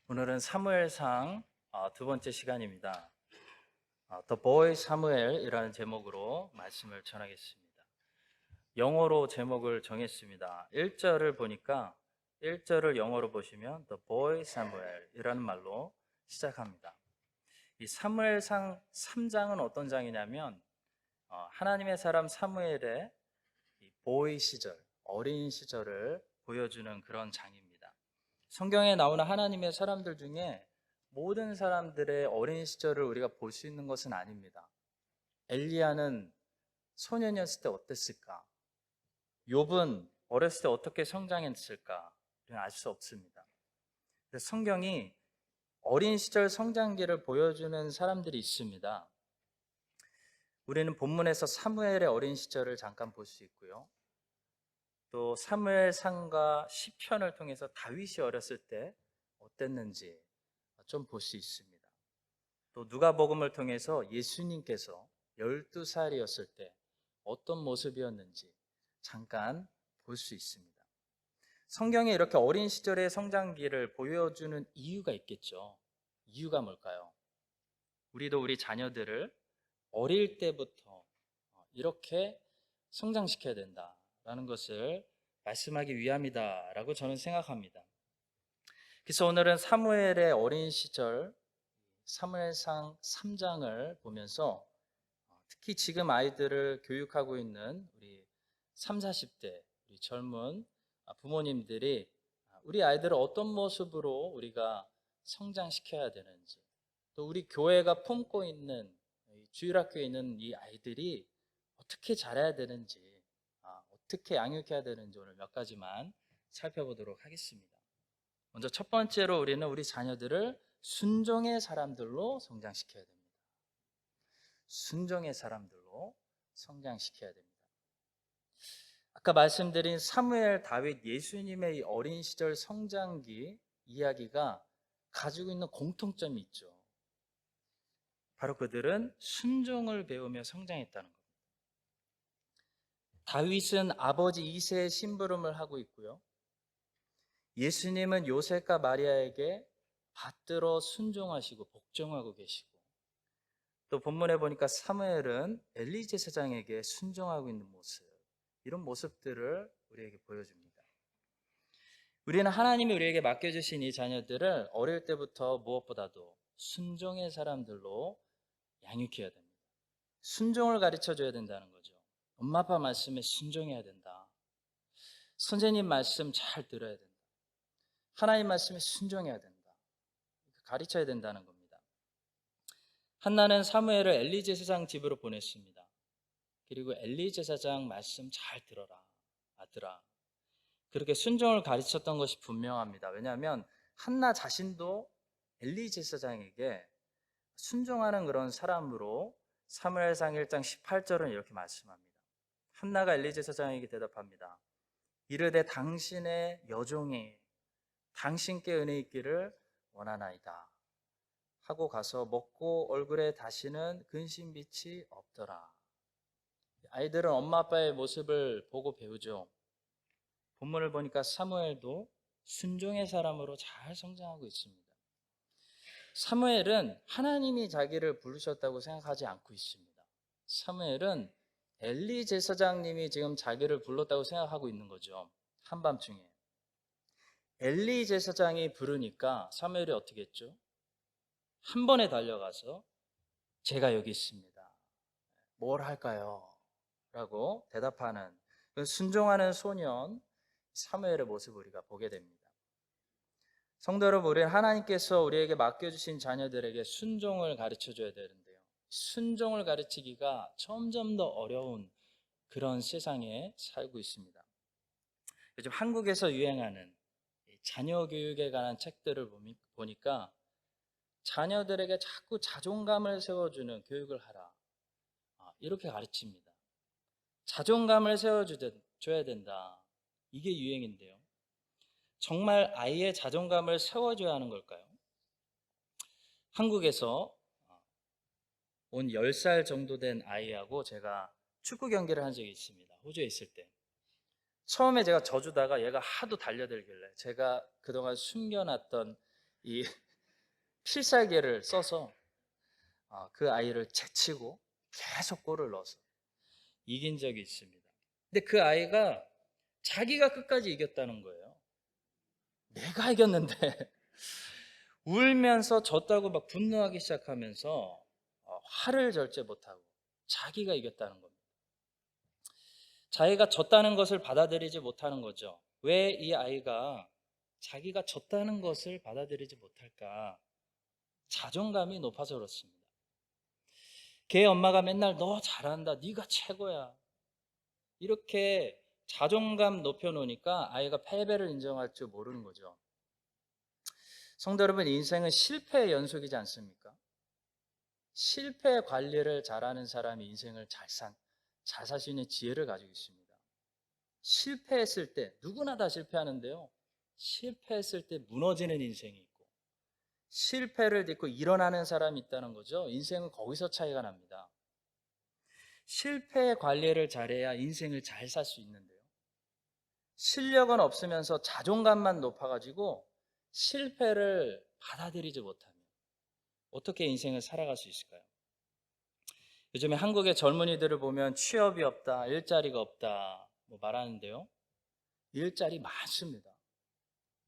오늘은 사무엘상 두 번째 시간입니다. The Boy Samuel이라는 제목으로 말씀을 전하겠습니다. 영어로 제목을 정했습니다. 1절을 보니까 1절을 영어로 보시면 The Boy Samuel이라는 말로 시작합니다. 이 사무엘상 3장은 어떤 장이냐면 하나님의 사람 사무엘의 이 보이 시절, 어린 시절을 보여주는 그런 장입니다. 성경에 나오는 하나님의 사람들 중에 모든 사람들의 어린 시절을 우리가 볼 수 있는 것은 아닙니다. 엘리야는 소년이었을 때 어땠을까? 욥은 어렸을 때 어떻게 성장했을까? 우리는 알 수 없습니다. 그래서 성경이 어린 시절 성장기를 보여주는 사람들이 있습니다. 우리는 본문에서 사무엘의 어린 시절을 잠깐 볼 수 있고요. 또 사무엘상과 시편을 통해서 다윗이 어렸을 때 어땠는지 좀 볼 수 있습니다. 또 누가복음을 통해서 예수님께서 12살이었을 때 어떤 모습이었는지 잠깐 볼 수 있습니다. 성경에 이렇게 어린 시절의 성장기를 보여주는 이유가 있겠죠. 이유가 뭘까요? 우리도 우리 자녀들을 어릴 때부터 이렇게 성장시켜야 된다라는 것을 말씀하기 위함이다라고 저는 생각합니다. 그래서 오늘은 사무엘의 어린 시절 사무엘상 3장을 보면서 특히 지금 아이들을 교육하고 있는 우리 3, 40대 우리 젊은 부모님들이 우리 아이들을 어떤 모습으로 우리가 성장시켜야 되는지, 또 우리 교회가 품고 있는 주일학교에 있는 이 아이들이 어떻게 자라야 되는지, 어떻게 양육해야 되는지 오늘 몇 가지만 살펴보도록 하겠습니다. 먼저 첫 번째로 우리는 우리 자녀들을 순종의 사람들로 성장시켜야 됩니다. 순종의 사람들로 성장시켜야 됩니다. 아까 말씀드린 사무엘, 다윗, 예수님의 이 어린 시절 성장기 이야기가 가지고 있는 공통점이 있죠. 바로 그들은 순종을 배우며 성장했다는 겁니다. 다윗은 아버지 이새의 심부름을 하고 있고요. 예수님은 요셉과 마리아에게 받들어 순종하시고 복종하고 계시고, 또 본문에 보니까 사무엘은 엘리 제사장에게 순종하고 있는 모습, 이런 모습들을 우리에게 보여줍니다. 우리는 하나님이 우리에게 맡겨주신 이 자녀들을 어릴 때부터 무엇보다도 순종의 사람들로 양육해야 됩니다. 순종을 가르쳐줘야 된다는 거죠. 엄마 아빠 말씀에 순종해야 된다. 선생님 말씀 잘 들어야 된다. 하나님 말씀에 순종해야 된다. 가르쳐야 된다는 겁니다. 한나는 사무엘을 엘리 제사장 집으로 보냈습니다. 그리고 엘리 제사장 말씀 잘 들어라, 아들아. 그렇게 순종을 가르쳤던 것이 분명합니다. 왜냐하면 한나 자신도 엘리 제사장에게 순종하는 그런 사람으로 사무엘상 1장 18절은 이렇게 말씀합니다. 한나가 엘리 제사장에게 대답합니다. 이르되 당신의 여종이 당신께 은혜 있기를 원하나이다 하고 가서 먹고 얼굴에 다시는 근심빛이 없더라. 아이들은 엄마 아빠의 모습을 보고 배우죠. 본문을 보니까 사무엘도 순종의 사람으로 잘 성장하고 있습니다. 사무엘은 하나님이 자기를 부르셨다고 생각하지 않고 있습니다. 사무엘은 엘리 제사장님이 지금 자기를 불렀다고 생각하고 있는 거죠. 한밤중에 엘리 제사장이 부르니까 사무엘이 어떻게 했죠? 한 번에 달려가서 제가 여기 있습니다. 뭘 할까요? 라고 대답하는 순종하는 소년 사무엘의 모습을 우리가 보게 됩니다. 성도 여러분, 우리는 하나님께서 우리에게 맡겨주신 자녀들에게 순종을 가르쳐줘야 되는데요. 순종을 가르치기가 점점 더 어려운 그런 세상에 살고 있습니다. 요즘 한국에서 유행하는 자녀 교육에 관한 책들을 보니까 자녀들에게 자꾸 자존감을 세워주는 교육을 하라, 이렇게 가르칩니다. 자존감을 세워줘야 된다. 이게 유행인데요. 정말 아이의 자존감을 세워줘야 하는 걸까요? 한국에서 온 10살 정도 된 아이하고 제가 축구 경기를 한 적이 있습니다. 호주에 있을 때. 처음에 제가 져주다가 얘가 하도 달려들길래 제가 그동안 숨겨놨던 이 필살기를 써서 그 아이를 제치고 계속 골을 넣어서 이긴 적이 있습니다. 근데 그 아이가 자기가 끝까지 이겼다는 거예요. 내가 이겼는데 울면서 졌다고 막 분노하기 시작하면서 화를 절제 못하고 자기가 이겼다는 겁니다. 자기가 졌다는 것을 받아들이지 못하는 거죠. 왜 이 아이가 자기가 졌다는 것을 받아들이지 못할까? 자존감이 높아서 그렇습니다. 걔 엄마가 맨날 너 잘한다, 네가 최고야, 이렇게 자존감 높여놓으니까 아이가 패배를 인정할 줄 모르는 거죠. 성도 여러분, 인생은 실패의 연속이지 않습니까? 실패 관리를 잘하는 사람이 인생을 잘 살 수 있는 지혜를 가지고 있습니다. 실패했을 때, 누구나 다 실패하는데요, 실패했을 때 무너지는 인생이 있고 실패를 딛고 일어나는 사람이 있다는 거죠. 인생은 거기서 차이가 납니다. 실패 관리를 잘해야 인생을 잘 살 수 있는데요, 실력은 없으면서 자존감만 높아가지고 실패를 받아들이지 못하면 어떻게 인생을 살아갈 수 있을까요? 요즘에 한국의 젊은이들을 보면 취업이 없다, 일자리가 없다 말하는데요, 일자리 많습니다.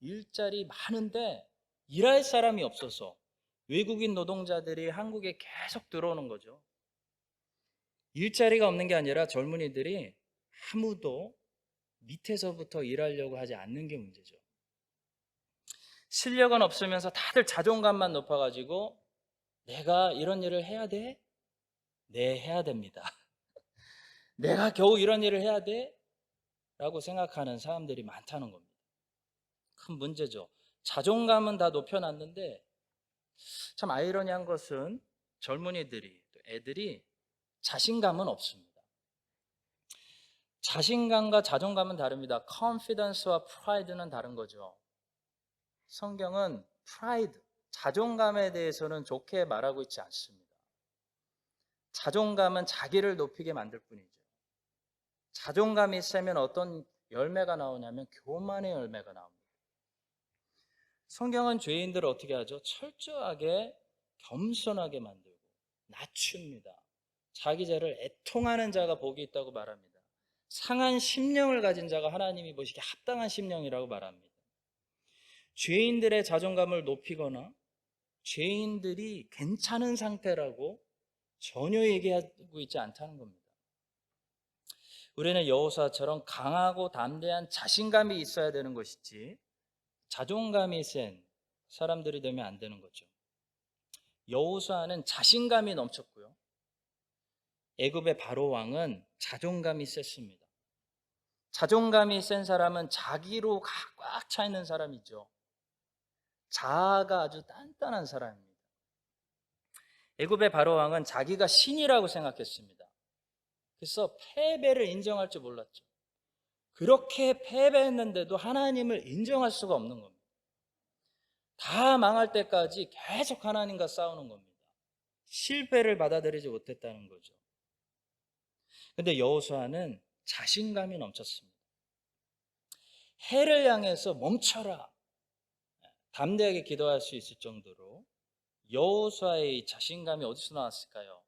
일자리 많은데 일할 사람이 없어서 외국인 노동자들이 한국에 계속 들어오는 거죠. 일자리가 없는 게 아니라 젊은이들이 아무도 밑에서부터 일하려고 하지 않는 게 문제죠. 실력은 없으면서 다들 자존감만 높아가지고 내가 이런 일을 해야 돼? 네, 해야 됩니다. 내가 겨우 이런 일을 해야 돼? 라고 생각하는 사람들이 많다는 겁니다. 큰 문제죠. 자존감은 다 높여놨는데 참 아이러니한 것은 젊은이들이, 또 애들이 자신감은 없습니다. 자신감과 자존감은 다릅니다. confidence와 pride는 다른 거죠. 성경은 pride, 자존감에 대해서는 좋게 말하고 있지 않습니다. 자존감은 자기를 높이게 만들 뿐이죠. 자존감이 세면 어떤 열매가 나오냐면 교만의 열매가 나옵니다. 성경은 죄인들을 어떻게 하죠? 철저하게 겸손하게 만들고 낮춥니다. 자기 죄를 애통하는 자가 복이 있다고 말합니다. 상한 심령을 가진 자가 하나님이 보시기에 합당한 심령이라고 말합니다. 죄인들의 자존감을 높이거나 죄인들이 괜찮은 상태라고 전혀 얘기하고 있지 않다는 겁니다. 우리는 여호수아처럼 강하고 담대한 자신감이 있어야 되는 것이지 자존감이 센 사람들이 되면 안 되는 거죠. 여호수아는 자신감이 넘쳤고요, 애굽의 바로 왕은 자존감이 셌습니다. 자존감이 센 사람은 자기로 꽉 차 있는 사람이죠. 자아가 아주 단단한 사람입니다. 애굽의 바로 왕은 자기가 신이라고 생각했습니다. 그래서 패배를 인정할 줄 몰랐죠. 그렇게 패배했는데도 하나님을 인정할 수가 없는 겁니다. 다 망할 때까지 계속 하나님과 싸우는 겁니다. 실패를 받아들이지 못했다는 거죠. 근데 여호수아는 자신감이 넘쳤습니다. 해를 향해서 멈춰라, 담대하게 기도할 수 있을 정도로 여호수아의 자신감이 어디서 나왔을까요?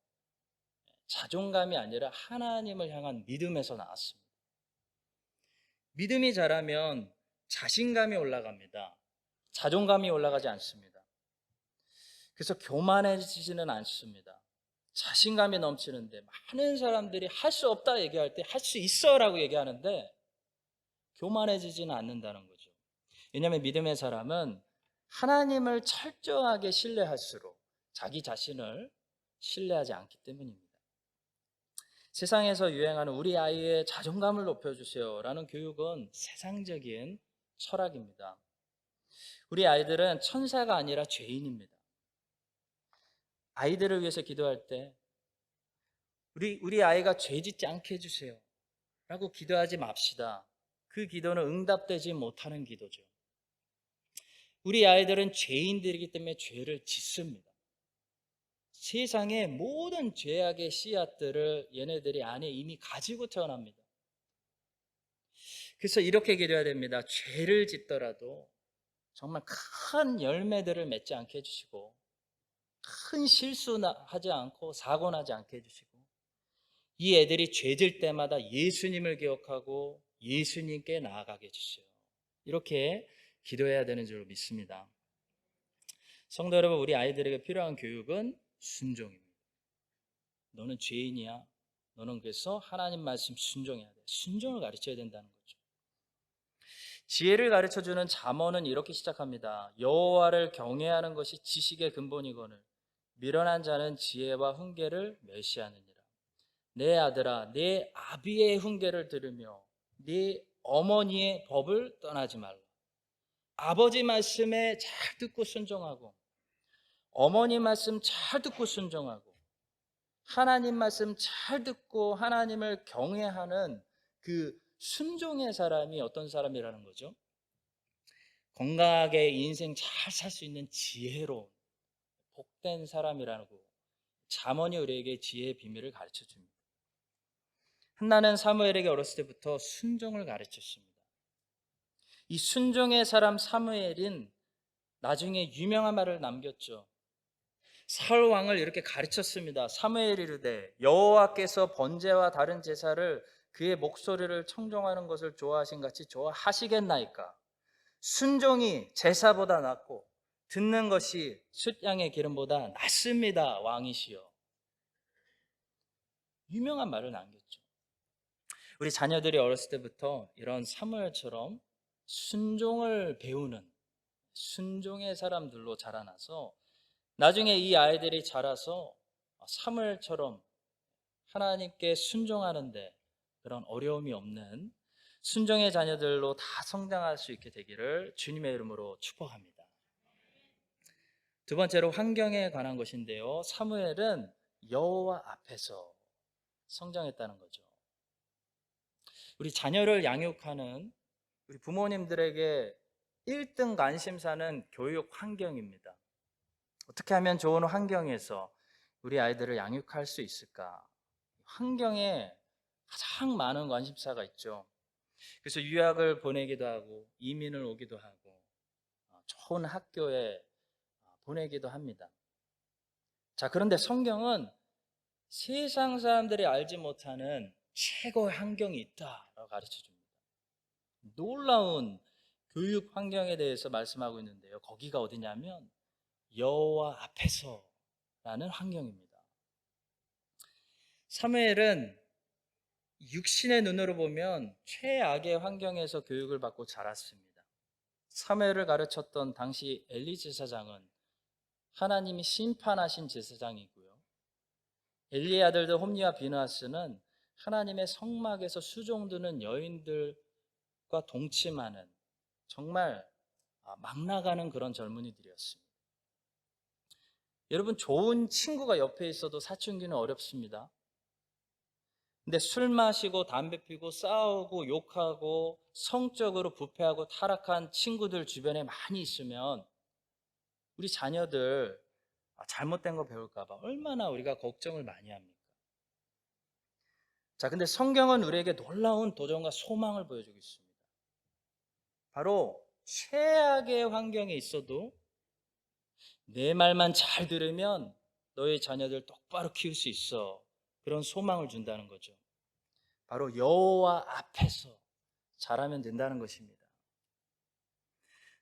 자존감이 아니라 하나님을 향한 믿음에서 나왔습니다. 믿음이 자라면 자신감이 올라갑니다. 자존감이 올라가지 않습니다. 그래서 교만해지지는 않습니다. 자신감이 넘치는데 많은 사람들이 할 수 없다 얘기할 때 할 수 있어 라고 얘기하는데 교만해지지는 않는다는 거죠. 왜냐하면 믿음의 사람은 하나님을 철저하게 신뢰할수록 자기 자신을 신뢰하지 않기 때문입니다. 세상에서 유행하는 우리 아이의 자존감을 높여주세요 라는 교육은 세상적인 철학입니다. 우리 아이들은 천사가 아니라 죄인입니다. 아이들을 위해서 기도할 때 우리 아이가 죄 짓지 않게 해주세요 라고 기도하지 맙시다. 그 기도는 응답되지 못하는 기도죠. 우리 아이들은 죄인들이기 때문에 죄를 짓습니다. 세상의 모든 죄악의 씨앗들을 얘네들이 안에 이미 가지고 태어납니다. 그래서 이렇게 기도해야 됩니다. 죄를 짓더라도 정말 큰 열매들을 맺지 않게 해주시고 큰 실수하지 않고 사고 나지 않게 해주시고 이 애들이 죄질 때마다 예수님을 기억하고 예수님께 나아가게 해주시오. 이렇게 기도해야 되는 줄 믿습니다. 성도 여러분, 우리 아이들에게 필요한 교육은 순종입니다. 너는 죄인이야. 너는 그래서 하나님 말씀 순종해야 돼. 순종을 가르쳐야 된다는 거죠. 지혜를 가르쳐주는 잠언은 이렇게 시작합니다. 여호와를 경외하는 것이 지식의 근본이거늘 미련한 자는 지혜와 훈계를 멸시하느니라. 내 아들아, 내 아비의 훈계를 들으며 네 어머니의 법을 떠나지 말라. 아버지 말씀에 잘 듣고 순종하고 어머니 말씀 잘 듣고 순종하고 하나님 말씀 잘 듣고 하나님을 경외하는 그 순종의 사람이 어떤 사람이라는 거죠? 건강하게 인생 잘 살 수 있는 지혜로운 복된 사람이라고 잠언이 우리에게 지혜의 비밀을 가르쳐 줍니다. 한나는 사무엘에게 어렸을 때부터 순종을 가르쳤습니다. 이 순종의 사람 사무엘은 나중에 유명한 말을 남겼죠. 사울 왕을 이렇게 가르쳤습니다. 사무엘이 이르되 여호와께서 번제와 다른 제사를 그의 목소리를 청종하는 것을 좋아하신 같이 좋아하시겠나이까. 순종이 제사보다 낫고 듣는 것이 숫양의 기름보다 낫습니다. 왕이시여. 유명한 말을 남겼죠. 우리 자녀들이 어렸을 때부터 이런 사무엘처럼 순종을 배우는 순종의 사람들로 자라나서 나중에 이 아이들이 자라서 사무엘처럼 하나님께 순종하는데 그런 어려움이 없는 순종의 자녀들로 다 성장할 수 있게 되기를 주님의 이름으로 축복합니다. 두 번째로 환경에 관한 것인데요. 사무엘은 여호와 앞에서 성장했다는 거죠. 우리 자녀를 양육하는 우리 부모님들에게 1등 관심사는 교육 환경입니다. 어떻게 하면 좋은 환경에서 우리 아이들을 양육할 수 있을까? 환경에 가장 많은 관심사가 있죠. 그래서 유학을 보내기도 하고 이민을 오기도 하고 좋은 학교에 보내기도 합니다. 자, 그런데 성경은 세상 사람들이 알지 못하는 최고의 환경이 있다라고 가르쳐 줍니다. 놀라운 교육 환경에 대해서 말씀하고 있는데요. 거기가 어디냐면 여호와 앞에서라는 환경입니다. 사무엘은 육신의 눈으로 보면 최악의 환경에서 교육을 받고 자랐습니다. 사무엘을 가르쳤던 당시 엘리 제사장은 하나님이 심판하신 제사장이고요. 엘리의 아들들 홈리와 비느하스는 하나님의 성막에서 수종드는 여인들과 동침하는 정말 막 나가는 그런 젊은이들이었습니다. 여러분, 좋은 친구가 옆에 있어도 사춘기는 어렵습니다. 근데 술 마시고 담배 피고 싸우고 욕하고 성적으로 부패하고 타락한 친구들 주변에 많이 있으면 우리 자녀들 잘못된 거 배울까 봐 얼마나 우리가 걱정을 많이 합니까? 자, 근데 성경은 우리에게 놀라운 도전과 소망을 보여주고 있습니다. 바로 최악의 환경에 있어도 내 말만 잘 들으면 너의 자녀들 똑바로 키울 수 있어. 그런 소망을 준다는 거죠. 바로 여호와 앞에서 자라면 된다는 것입니다.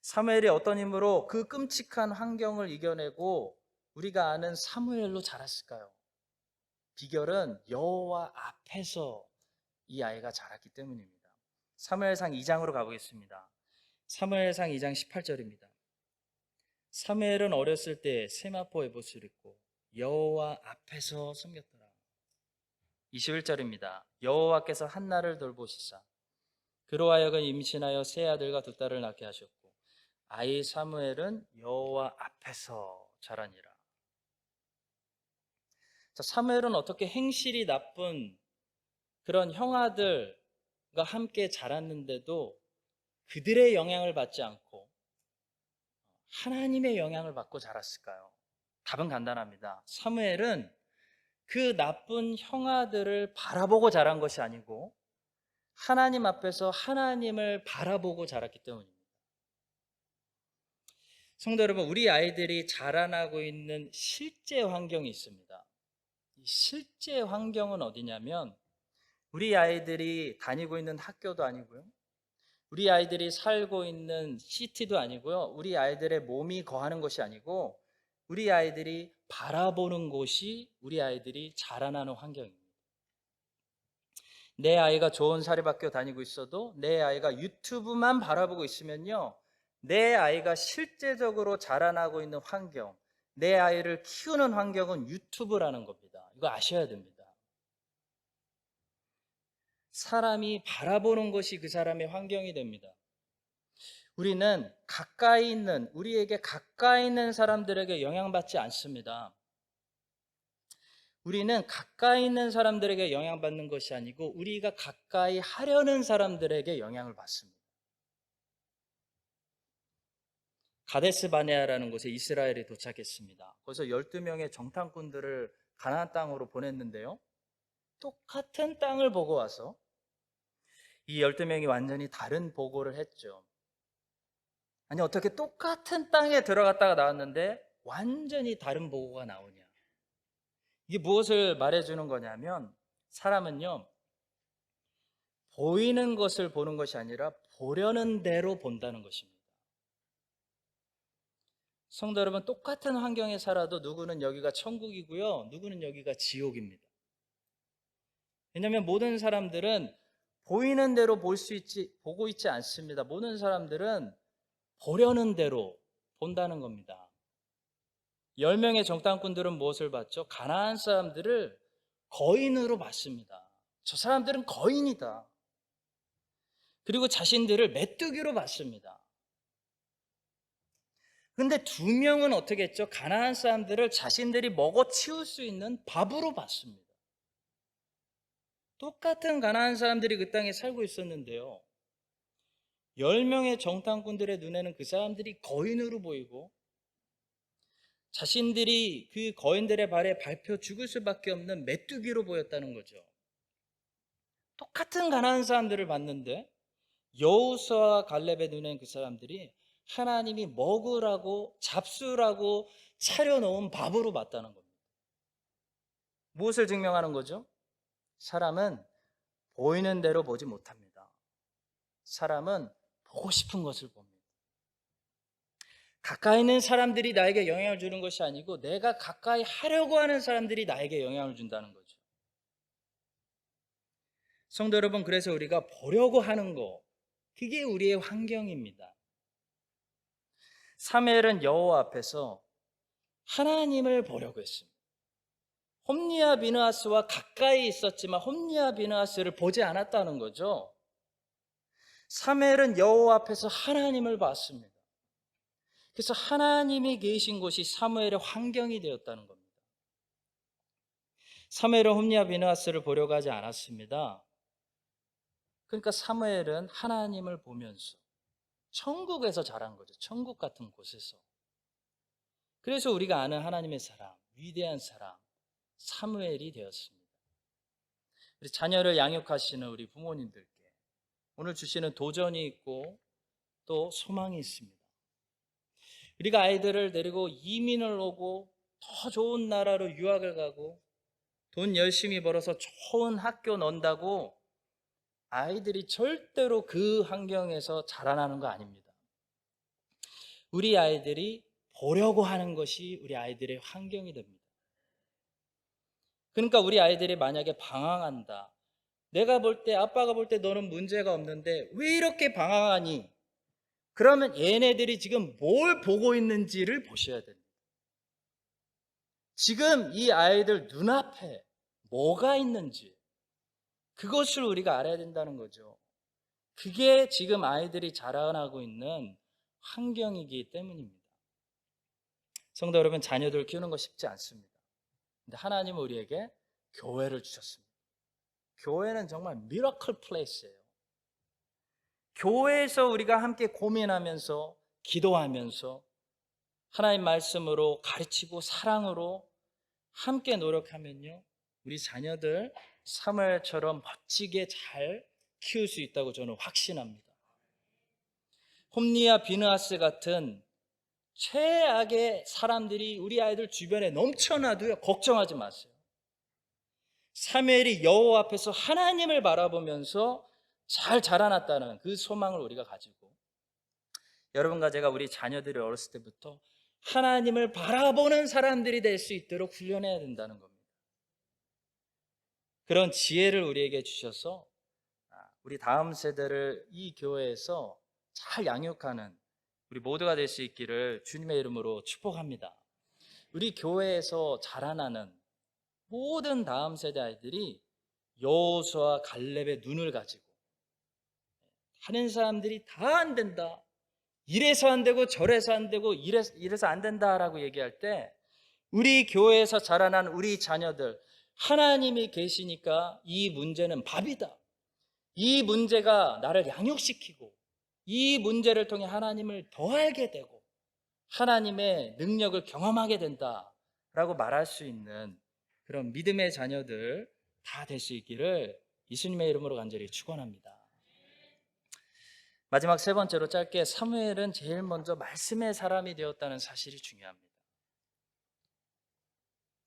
사무엘이 어떤 힘으로 그 끔찍한 환경을 이겨내고 우리가 아는 사무엘로 자랐을까요? 비결은 여호와 앞에서 이 아이가 자랐기 때문입니다. 사무엘상 2장으로 가보겠습니다. 사무엘상 2장 18절입니다. 사무엘은 어렸을 때 세마포 에봇을 입고 여호와 앞에서 섬겼더라. 21절입니다. 여호와께서 한나를 돌보시사 그로 하여금 임신하여 세 아들과 두 딸을 낳게 하셨고 아이 사무엘은 여호와 앞에서 자라니라. 자, 사무엘은 어떻게 행실이 나쁜 그런 형아들과 함께 자랐는데도 그들의 영향을 받지 않고 하나님의 영향을 받고 자랐을까요? 답은 간단합니다. 사무엘은 그 나쁜 형아들을 바라보고 자란 것이 아니고 하나님 앞에서 하나님을 바라보고 자랐기 때문입니다. 성도 여러분, 우리 아이들이 자라나고 있는 실제 환경이 있습니다. 이 실제 환경은 어디냐면 우리 아이들이 다니고 있는 학교도 아니고요. 우리 아이들이 살고 있는 시티도 아니고요. 우리 아이들의 몸이 거하는 것이 아니고 우리 아이들이 바라보는 곳이 우리 아이들이 자라나는 환경입니다. 내 아이가 좋은 사립학교 다니고 있어도 내 아이가 유튜브만 바라보고 있으면요, 내 아이가 실제적으로 자라나고 있는 환경, 내 아이를 키우는 환경은 유튜브라는 겁니다. 이거 아셔야 됩니다. 사람이 바라보는 것이 그 사람의 환경이 됩니다. 우리는 우리에게 가까이 있는 사람들에게 영향받지 않습니다. 우리는 가까이 있는 사람들에게 영향받는 것이 아니고 우리가 가까이 하려는 사람들에게 영향을 받습니다. 가데스 바네아라는 곳에 이스라엘이 도착했습니다. 거기서 12명의 정탐꾼들을 가나안 땅으로 보냈는데요, 똑같은 땅을 보고 와서 이 12명이 완전히 다른 보고를 했죠. 아니, 어떻게 똑같은 땅에 들어갔다가 나왔는데 완전히 다른 보고가 나오냐. 이게 무엇을 말해주는 거냐면 사람은요, 보이는 것을 보는 것이 아니라 보려는 대로 본다는 것입니다. 성도 여러분, 똑같은 환경에 살아도 누구는 여기가 천국이고요, 누구는 여기가 지옥입니다. 왜냐하면 모든 사람들은 보이는 대로 보고 있지 않습니다. 모든 사람들은 보려는 대로 본다는 겁니다. 10명의 정탐꾼들은 무엇을 봤죠? 가나안 사람들을 거인으로 봤습니다. 저 사람들은 거인이다. 그리고 자신들을 메뚜기로 봤습니다. 그런데 2명은 어떻게 했죠? 가나안 사람들을 자신들이 먹어 치울 수 있는 밥으로 봤습니다. 똑같은 가나안 사람들이 그 땅에 살고 있었는데요, 10명의 정탐꾼들의 눈에는 그 사람들이 거인으로 보이고 자신들이 그 거인들의 발에 밟혀 죽을 수밖에 없는 메뚜기로 보였다는 거죠. 똑같은 가나안 사람들을 봤는데 여호수아와 갈렙의 눈에는 그 사람들이 하나님이 먹으라고 잡수라고 차려놓은 밥으로 봤다는 겁니다. 무엇을 증명하는 거죠? 사람은 보이는 대로 보지 못합니다. 사람은 보고 싶은 것을 봅니다. 가까이 있는 사람들이 나에게 영향을 주는 것이 아니고 내가 가까이 하려고 하는 사람들이 나에게 영향을 준다는 거죠. 성도 여러분, 그래서 우리가 보려고 하는 거, 그게 우리의 환경입니다. 사무엘은 여호와 앞에서 하나님을 보려고 했습니다. 홈리와 비느하스와 가까이 있었지만 홈리와 비느하스를 보지 않았다는 거죠. 사무엘은 여호와 앞에서 하나님을 봤습니다. 그래서 하나님이 계신 곳이 사무엘의 환경이 되었다는 겁니다. 사무엘은 홈리와 비느하스를 보려고 하지 않았습니다. 그러니까 사무엘은 하나님을 보면서 천국에서 자란 거죠. 천국 같은 곳에서. 그래서 우리가 아는 하나님의 사람, 위대한 사람 사무엘이 되었습니다. 우리 자녀를 양육하시는 우리 부모님들께 오늘 주시는 도전이 있고 또 소망이 있습니다. 우리가 아이들을 데리고 이민을 오고 더 좋은 나라로 유학을 가고 돈 열심히 벌어서 좋은 학교 넣는다고 아이들이 절대로 그 환경에서 자라나는 거 아닙니다. 우리 아이들이 보려고 하는 것이 우리 아이들의 환경이 됩니다. 그러니까 우리 아이들이 만약에 방황한다. 내가 볼 때, 아빠가 볼 때 너는 문제가 없는데 왜 이렇게 방황하니? 그러면 얘네들이 지금 뭘 보고 있는지를 보셔야 됩니다. 지금 이 아이들 눈앞에 뭐가 있는지 그것을 우리가 알아야 된다는 거죠. 그게 지금 아이들이 자라나고 있는 환경이기 때문입니다. 성도 여러분, 자녀들 키우는 거 쉽지 않습니다. 근데 하나님은 우리에게 교회를 주셨습니다. 교회는 정말 미러클 플레이스예요. 교회에서 우리가 함께 고민하면서 기도하면서 하나님 말씀으로 가르치고 사랑으로 함께 노력하면요, 우리 자녀들 사무엘처럼 멋지게 잘 키울 수 있다고 저는 확신합니다. 홈리와 비느하스 같은 최악의 사람들이 우리 아이들 주변에 넘쳐나도요, 걱정하지 마세요. 사무엘이 여호와 앞에서 하나님을 바라보면서 잘 자라났다는 그 소망을 우리가 가지고, 여러분과 제가 우리 자녀들이 어렸을 때부터 하나님을 바라보는 사람들이 될 수 있도록 훈련해야 된다는 겁니다. 그런 지혜를 우리에게 주셔서 우리 다음 세대를 이 교회에서 잘 양육하는 우리 모두가 될 수 있기를 주님의 이름으로 축복합니다. 우리 교회에서 자라나는 모든 다음 세대 아이들이 여호수아와 갈렙의 눈을 가지고, 하는 사람들이 다 안 된다, 이래서 안 되고 저래서 안 되고 이래서 안 된다라고 얘기할 때, 우리 교회에서 자라난 우리 자녀들, 하나님이 계시니까 이 문제는 밥이다, 이 문제가 나를 양육시키고 이 문제를 통해 하나님을 더 알게 되고 하나님의 능력을 경험하게 된다라고 말할 수 있는 그런 믿음의 자녀들 다 될 수 있기를 예수님의 이름으로 간절히 축원합니다. 마지막 세 번째로 짧게, 사무엘은 제일 먼저 말씀의 사람이 되었다는 사실이 중요합니다.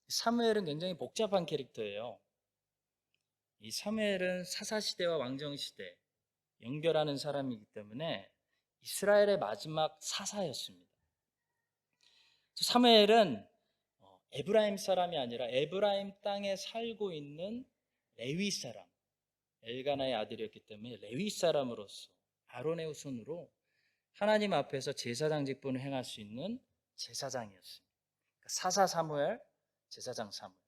사무엘은 굉장히 복잡한 캐릭터예요. 이 사무엘은 사사시대와 왕정시대 연결하는 사람이기 때문에 이스라엘의 마지막 사사였습니다. 사무엘은 에브라임 사람이 아니라 에브라임 땅에 살고 있는 레위 사람, 엘가나의 아들이었기 때문에 레위 사람으로서 아론의 후손으로 하나님 앞에서 제사장 직분을 행할 수 있는 제사장이었습니다. 사사 사무엘, 제사장 사무엘.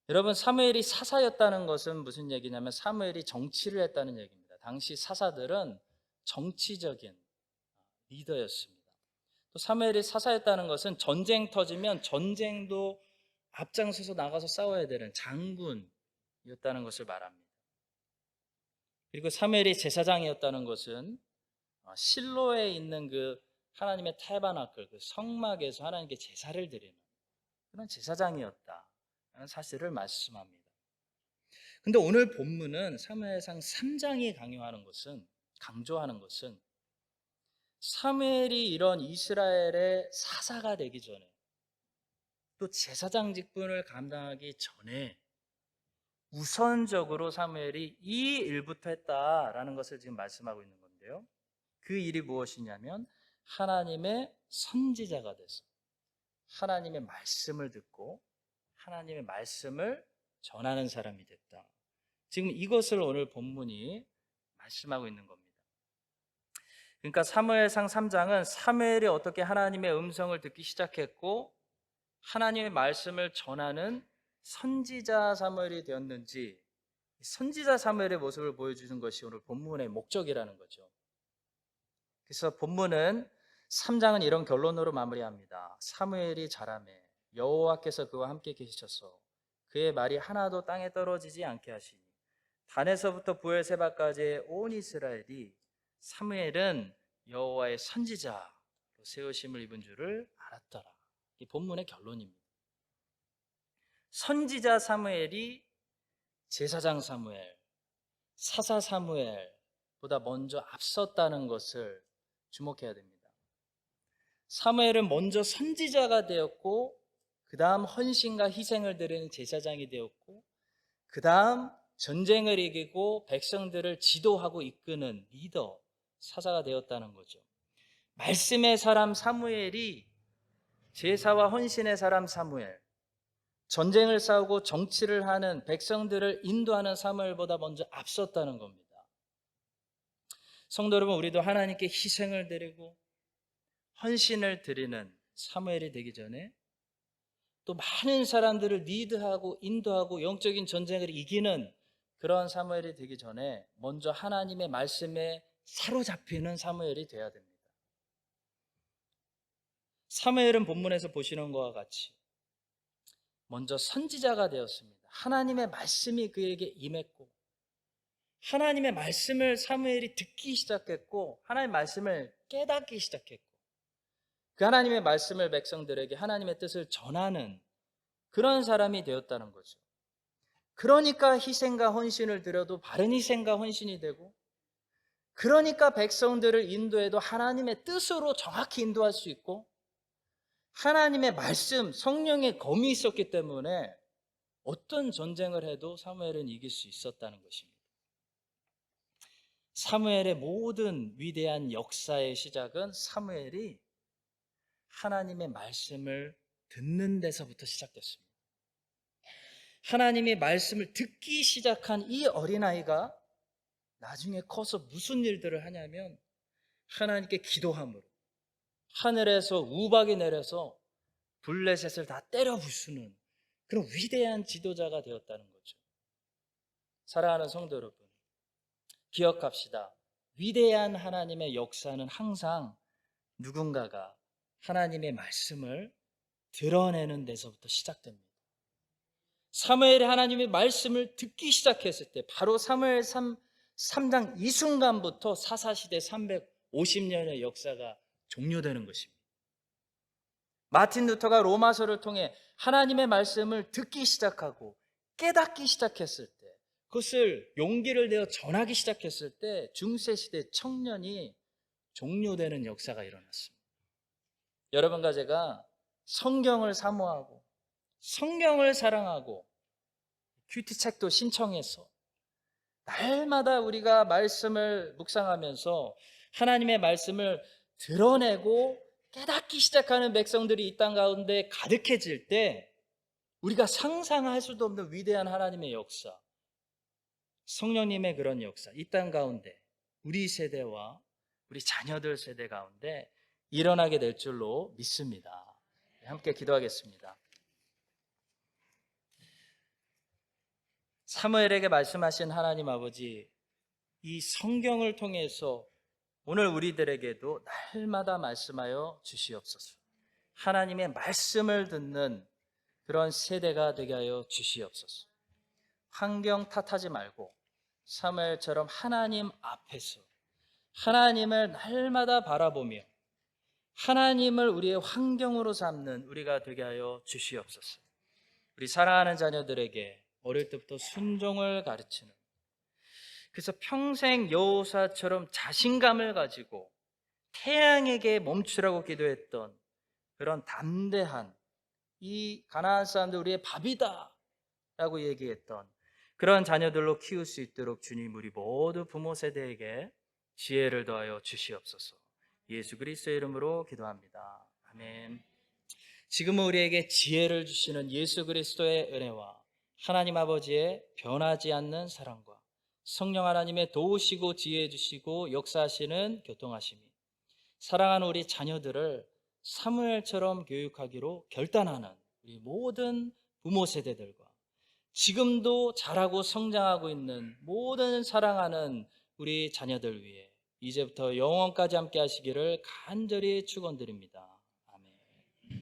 여러분, 사무엘이 사사였다는 것은 무슨 얘기냐면 사무엘이 정치를 했다는 얘기입니다. 당시 사사들은 정치적인 리더였습니다. 또 사무엘이 사사였다는 것은 전쟁 터지면 전쟁도 앞장서서 나가서 싸워야 되는 장군이었다는 것을 말합니다. 그리고 사무엘이 제사장이었다는 것은 실로에 있는 그 하나님의 타베나클, 그 성막에서 하나님께 제사를 드리는 그런 제사장이었다는 사실을 말씀합니다. 근데 오늘 본문은 사무엘상 3장이 강조하는 것은 사무엘이 이런 이스라엘의 사사가 되기 전에, 또 제사장 직분을 감당하기 전에 우선적으로 사무엘이 이 일부터 했다라는 것을 지금 말씀하고 있는 건데요. 그 일이 무엇이냐면 하나님의 선지자가 돼서 하나님의 말씀을 듣고 하나님의 말씀을 전하는 사람이 됐다. 지금 이것을 오늘 본문이 말씀하고 있는 겁니다. 그러니까 사무엘상 3장은 사무엘이 어떻게 하나님의 음성을 듣기 시작했고 하나님의 말씀을 전하는 선지자 사무엘이 되었는지, 선지자 사무엘의 모습을 보여주는 것이 오늘 본문의 목적이라는 거죠. 그래서 본문은 3장은 이런 결론으로 마무리합니다. 사무엘이 자라매 여호와께서 그와 함께 계시셔서 그의 말이 하나도 땅에 떨어지지 않게 하시니 단에서부터 부엘세바까지의 온 이스라엘이 사무엘은 여호와의 선지자로 세우심을 입은 줄을 알았더라. 이 본문의 결론입니다. 선지자 사무엘이 제사장 사무엘, 사사 사무엘보다 먼저 앞섰다는 것을 주목해야 됩니다. 사무엘은 먼저 선지자가 되었고 그 다음 헌신과 희생을 드리는 제사장이 되었고 그 다음 전쟁을 이기고 백성들을 지도하고 이끄는 리더, 사사가 되었다는 거죠. 말씀의 사람 사무엘이 제사와 헌신의 사람 사무엘, 전쟁을 싸우고 정치를 하는 백성들을 인도하는 사무엘보다 먼저 앞섰다는 겁니다. 성도 여러분, 우리도 하나님께 희생을 드리고 헌신을 드리는 사무엘이 되기 전에 또 많은 사람들을 리드하고 인도하고 영적인 전쟁을 이기는 그런 사무엘이 되기 전에 먼저 하나님의 말씀에 사로잡히는 사무엘이 되어야 됩니다. 사무엘은 본문에서 보시는 것과 같이 먼저 선지자가 되었습니다. 하나님의 말씀이 그에게 임했고 하나님의 말씀을 사무엘이 듣기 시작했고 하나님의 말씀을 깨닫기 시작했고 그 하나님의 말씀을 백성들에게 하나님의 뜻을 전하는 그런 사람이 되었다는 거죠. 그러니까 희생과 헌신을 드려도 바른 희생과 헌신이 되고 그러니까 백성들을 인도해도 하나님의 뜻으로 정확히 인도할 수 있고 하나님의 말씀, 성령의 검이 있었기 때문에 어떤 전쟁을 해도 사무엘은 이길 수 있었다는 것입니다. 사무엘의 모든 위대한 역사의 시작은 사무엘이 하나님의 말씀을 듣는 데서부터 시작됐습니다. 하나님의 말씀을 듣기 시작한 이 어린아이가 나중에 커서 무슨 일들을 하냐면 하나님께 기도함으로 하늘에서 우박이 내려서 블레셋을 다 때려 부수는 그런 위대한 지도자가 되었다는 거죠. 사랑하는 성도 여러분, 기억합시다. 위대한 하나님의 역사는 항상 누군가가 하나님의 말씀을 드러내는 데서부터 시작됩니다. 사무엘이 하나님의 말씀을 듣기 시작했을 때 바로 사무엘 3장 이 순간부터 사사시대 350년의 역사가 종료되는 것입니다. 마틴 루터가 로마서를 통해 하나님의 말씀을 듣기 시작하고 깨닫기 시작했을 때, 그것을 용기를 내어 전하기 시작했을 때 중세시대 청년이 종료되는 역사가 일어났습니다. 여러분과 제가 성경을 사모하고 성경을 사랑하고 큐티책도 신청해서 날마다 우리가 말씀을 묵상하면서 하나님의 말씀을 드러내고 깨닫기 시작하는 백성들이 이 땅 가운데 가득해질 때 우리가 상상할 수도 없는 위대한 하나님의 역사, 성령님의 그런 역사, 이 땅 가운데 우리 세대와 우리 자녀들 세대 가운데 일어나게 될 줄로 믿습니다. 함께 기도하겠습니다. 사무엘에게 말씀하신 하나님 아버지, 이 성경을 통해서 오늘 우리들에게도 날마다 말씀하여 주시옵소서. 하나님의 말씀을 듣는 그런 세대가 되게 하여 주시옵소서. 환경 탓하지 말고 사무엘처럼 하나님 앞에서 하나님을 날마다 바라보며 하나님을 우리의 환경으로 삼는 우리가 되게 하여 주시옵소서. 우리 사랑하는 자녀들에게 어릴 때부터 순종을 가르치는, 그래서 평생 여호사처럼 자신감을 가지고 태양에게 멈추라고 기도했던 그런 담대한, 이 가나안 사람들 우리의 밥이다 라고 얘기했던 그런 자녀들로 키울 수 있도록 주님, 우리 모두 부모 세대에게 지혜를 더하여 주시옵소서. 예수 그리스도의 이름으로 기도합니다. 아멘. 지금은 우리에게 지혜를 주시는 예수 그리스도의 은혜와 하나님 아버지의 변하지 않는 사랑과 성령 하나님의 도우시고 지혜해 주시고 역사하시는 교통하심이 사랑하는 우리 자녀들을 사무엘처럼 교육하기로 결단하는 우리 모든 부모 세대들과 지금도 자라고 성장하고 있는 모든 사랑하는 우리 자녀들 위해 이제부터 영원까지 함께 하시기를 간절히 축원드립니다.